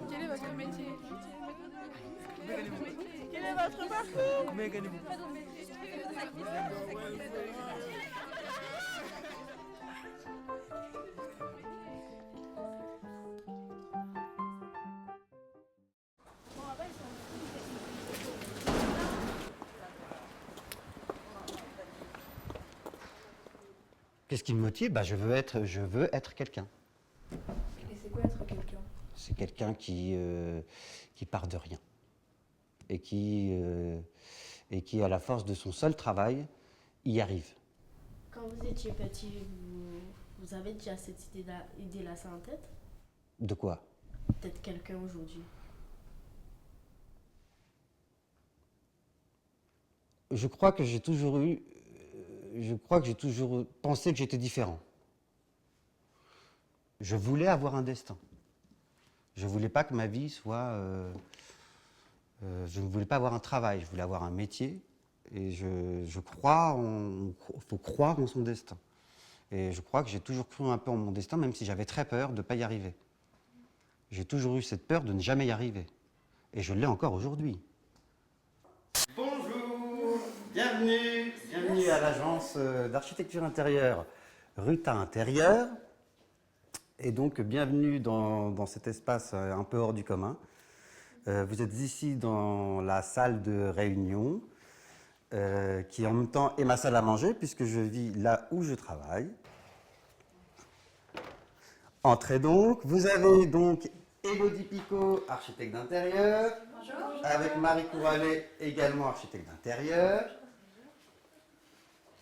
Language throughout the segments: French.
Quel est votre métier? Quel est votre parcours? Qu'est-ce qui me motive? Je veux être quelqu'un. Et c'est quoi être quelqu'un? C'est quelqu'un qui part de rien et qui, à la force de son seul travail, y arrive. Quand vous étiez petit, vous avez déjà cette idée-là ça en tête? De quoi? Peut-être quelqu'un aujourd'hui. Je crois que j'ai toujours pensé que j'étais différent. Je voulais avoir un destin. Je voulais pas que ma vie soit... je ne voulais pas avoir un travail, je voulais avoir un métier. Et je crois, faut croire en son destin. Et je crois que j'ai toujours cru un peu en mon destin, même si j'avais très peur de ne pas y arriver. J'ai toujours eu cette peur de ne jamais y arriver. Et je l'ai encore aujourd'hui. Bonjour, bienvenue à l'agence d'architecture intérieure Ruta Intérieur. Et donc, bienvenue dans cet espace un peu hors du commun. Vous êtes ici dans la salle de réunion, qui en même temps est ma salle à manger, puisque je vis là où je travaille. Entrez donc. Vous avez donc Élodie Picot, architecte d'intérieur. Bonjour. Avec Marie Couralet, également architecte d'intérieur.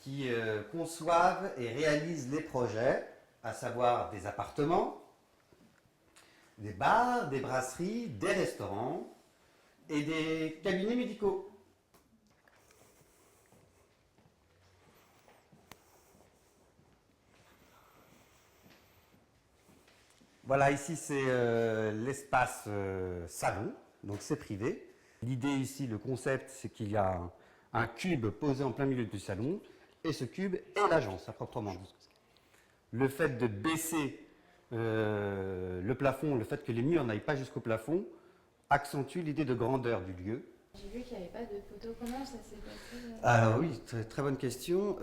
Qui conçoivent et réalisent les projets, à savoir des appartements, des bars, des brasseries, des restaurants et des cabinets médicaux. Voilà, ici c'est l'espace salon, donc c'est privé. L'idée ici, le concept, c'est qu'il y a un cube posé en plein milieu du salon, et ce cube est l'agence, à proprement dit. Le fait de baisser le plafond, le fait que les murs n'aillent pas jusqu'au plafond, accentue l'idée de grandeur du lieu. J'ai vu qu'il n'y avait pas de photos. Comment ça s'est passé? Alors oui, très bonne question.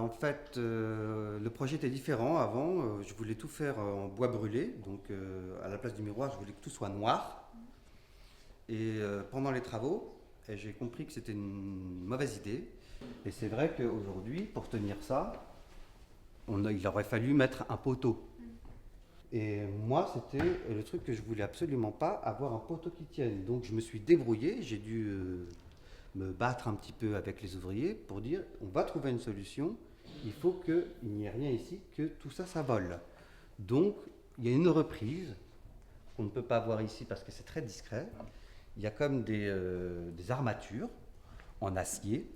En fait, le projet était différent avant. Je voulais tout faire en bois brûlé, donc à la place du miroir, je voulais que tout soit noir. Et pendant les travaux, j'ai compris que c'était une mauvaise idée. Et c'est vrai qu'aujourd'hui, pour tenir ça, il aurait fallu mettre un poteau. Et moi, c'était le truc que je voulais absolument pas, avoir un poteau qui tienne. Donc je me suis débrouillé, j'ai dû me battre un petit peu avec les ouvriers pour dire on va trouver une solution, il faut qu'il n'y ait rien ici, que tout ça, ça vole. Donc il y a une reprise qu'on ne peut pas voir ici parce que c'est très discret. Il y a comme des armatures en acier,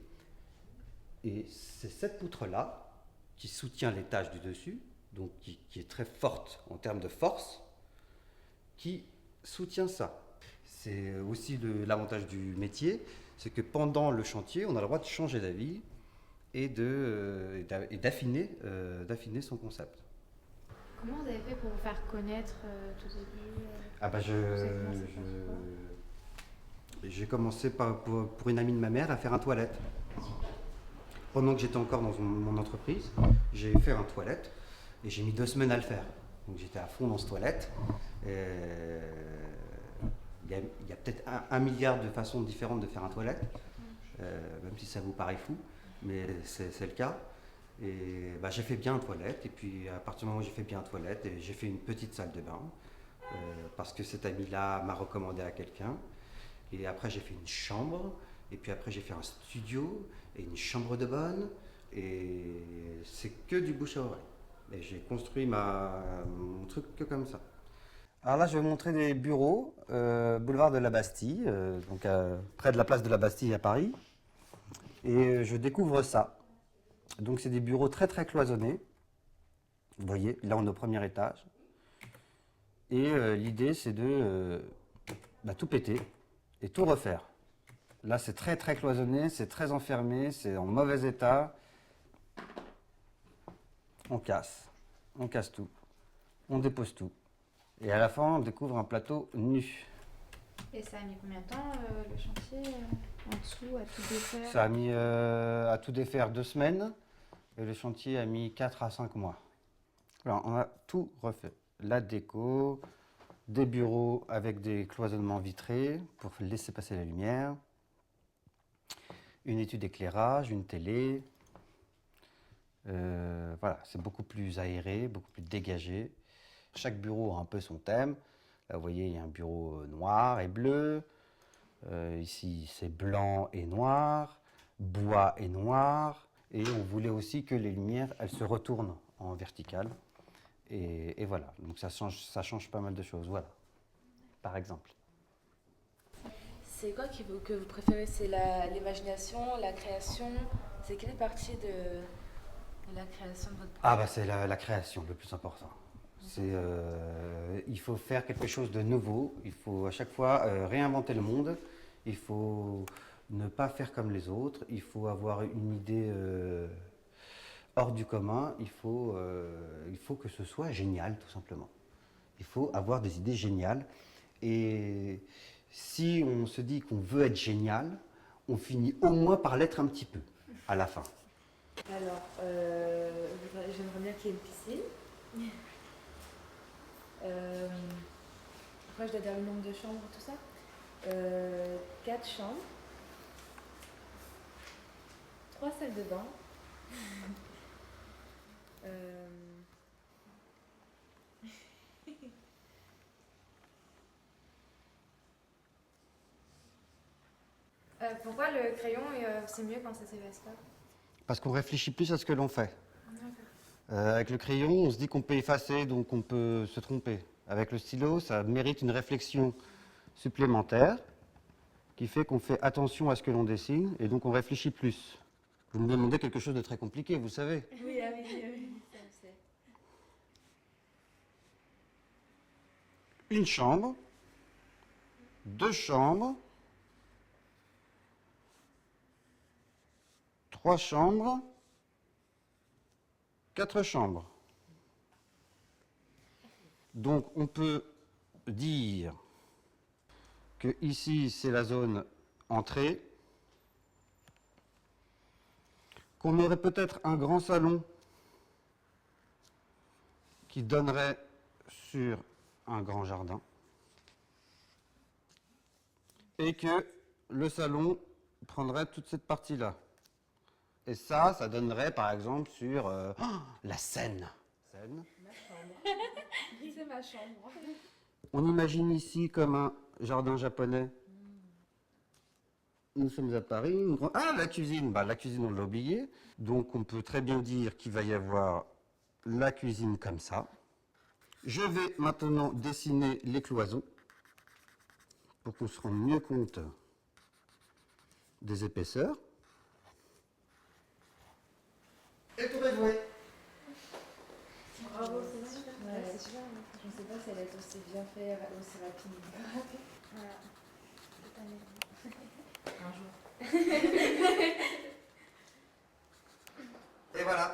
et c'est cette poutre-là qui soutient l'étage du dessus, donc qui est très forte en termes de force, qui soutient ça. C'est aussi l'avantage du métier, c'est que pendant le chantier, on a le droit de changer d'avis et d'affiner son concept. Comment vous avez fait pour vous faire connaître tout au début? J'ai commencé pour une amie de ma mère à faire un toilette. Pendant que j'étais encore dans mon entreprise, j'ai fait un toilette et j'ai mis 2 semaines à le faire. Donc j'étais à fond dans ce toilette. Il y a peut-être un milliard de façons différentes de faire un toilette, même si ça vous paraît fou, mais c'est le cas. Et j'ai fait bien un toilette, et puis à partir du moment où j'ai fait bien un toilette, j'ai fait une petite salle de bain, parce que cet ami-là m'a recommandé à quelqu'un. Et après j'ai fait une chambre, et puis après j'ai fait un studio, et une chambre de bonne, et c'est que du bouche à oreille. Et j'ai construit mon truc que comme ça. Alors là, je vais vous montrer des bureaux, boulevard de la Bastille, donc près de la place de la Bastille à Paris. Et je découvre ça. Donc c'est des bureaux très très cloisonnés. Vous voyez, là on est au premier étage. Et l'idée c'est de tout péter et tout refaire. Là c'est très très cloisonné, c'est très enfermé, c'est en mauvais état. on casse tout, on dépose tout. Et à la fin, on découvre un plateau nu. Et ça a mis combien de temps le chantier en dessous à tout défaire? Ça a mis à tout défaire 2 semaines et le chantier a mis 4 à 5 mois. Alors, on a tout refait. La déco, des bureaux avec des cloisonnements vitrés pour laisser passer la lumière, une étude d'éclairage, une télé. Voilà, c'est beaucoup plus aéré, beaucoup plus dégagé. Chaque bureau a un peu son thème. Là, vous voyez, il y a un bureau noir et bleu. Ici, c'est blanc et noir, bois et noir. Et on voulait aussi que les lumières, elles se retournent en verticale. Et voilà, donc ça change pas mal de choses. Voilà, par exemple. C'est quoi que vous préférez? C'est l'imagination, la création? C'est quelle partie de la création de votre projet? Ah bah c'est la création le plus important. Il faut faire quelque chose de nouveau, il faut à chaque fois réinventer le monde, il faut ne pas faire comme les autres, il faut avoir une idée hors du commun, il faut que ce soit génial tout simplement. Il faut avoir des idées géniales et si on se dit qu'on veut être génial, on finit au moins par l'être un petit peu à la fin. Alors, j'aimerais bien qu'il y ait une piscine. Après, je dois dire le nombre de chambres, tout ça. 4 chambres. 3 salles de bain. Pourquoi le crayon, c'est mieux quand ça s'efface pas? Parce qu'on réfléchit plus à ce que l'on fait. Avec le crayon, on se dit qu'on peut effacer, donc on peut se tromper. Avec le stylo, ça mérite une réflexion supplémentaire qui fait qu'on fait attention à ce que l'on dessine et donc on réfléchit plus. Vous me demandez quelque chose de très compliqué, vous savez. Oui, ça on sait. Une chambre, 2 chambres, 3 chambres, 4 chambres. Donc on peut dire que ici c'est la zone entrée, qu'on aurait peut-être un grand salon qui donnerait sur un grand jardin et que le salon prendrait toute cette partie-là. Et ça donnerait par exemple sur la Seine. Ma chambre. C'est ma chambre. On imagine ici comme un jardin japonais. Nous sommes à Paris. Ah, la cuisine. Bah, la cuisine, on l'a oublié. Donc, on peut très bien dire qu'il va y avoir la cuisine comme ça. Je vais maintenant dessiner les cloisons pour qu'on se rende mieux compte des épaisseurs. Et tout est joué. Bravo, c'est super. Ouais, c'est super. Je ne sais pas si elle est aussi bien faite, aussi rapide. Voilà. Un jour. Et voilà.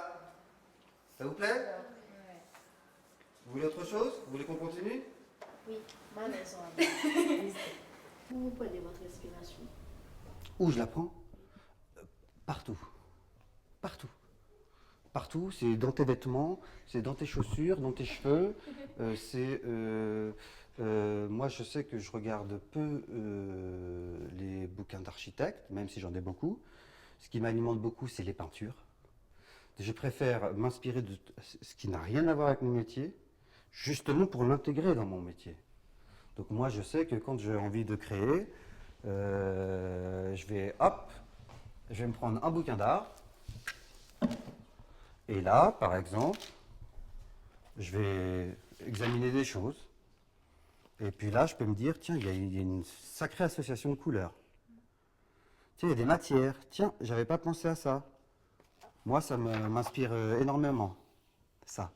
Ça vous plaît? Ouais. Vous voulez autre chose? Vous voulez qu'on continue? Oui, malaise. Où vous prenez votre inspiration? Où je la prends? Partout. Partout. Partout, c'est dans tes vêtements, c'est dans tes chaussures, dans tes cheveux. Moi, je sais que je regarde peu les bouquins d'architectes, même si j'en ai beaucoup. Ce qui m'alimente beaucoup, c'est les peintures. Je préfère m'inspirer de ce qui n'a rien à voir avec mon métier, justement pour l'intégrer dans mon métier. Donc moi, je sais que quand j'ai envie de créer, je vais me prendre un bouquin d'art. Et là, par exemple, je vais examiner des choses. Et puis là, je peux me dire, tiens, il y a une sacrée association de couleurs. Tiens, il y a des matières. Tiens, j'avais pas pensé à ça. Moi, ça m'inspire énormément, ça.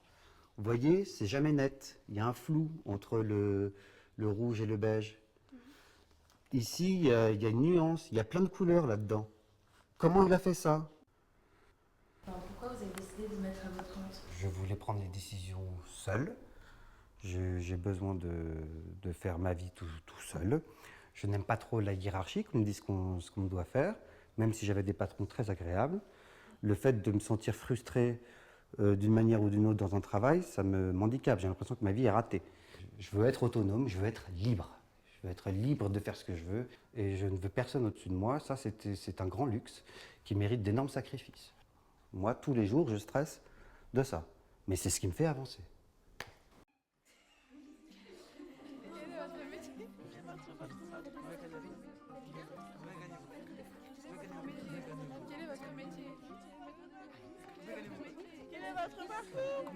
Vous voyez, c'est jamais net. Il y a un flou entre le rouge et le beige. Ici, il y a une nuance, il y a plein de couleurs là-dedans. Comment il a fait ça? Alors, pourquoi vous avez décidé décidé de vous mettre à votre compte? Je voulais prendre les décisions seul. J'ai besoin de faire ma vie tout seul. Je n'aime pas trop la hiérarchie, qu'on me dise ce qu'on doit faire, même si j'avais des patrons très agréables. Le fait de me sentir frustré d'une manière ou d'une autre dans un travail, ça m'handicape. J'ai l'impression que ma vie est ratée. Je veux être autonome, je veux être libre. Je veux être libre de faire ce que je veux et je ne veux personne au-dessus de moi. Ça, c'est un grand luxe qui mérite d'énormes sacrifices. Moi, tous les jours, je stresse de ça. Mais c'est ce qui me fait avancer. Quel est votre parcours?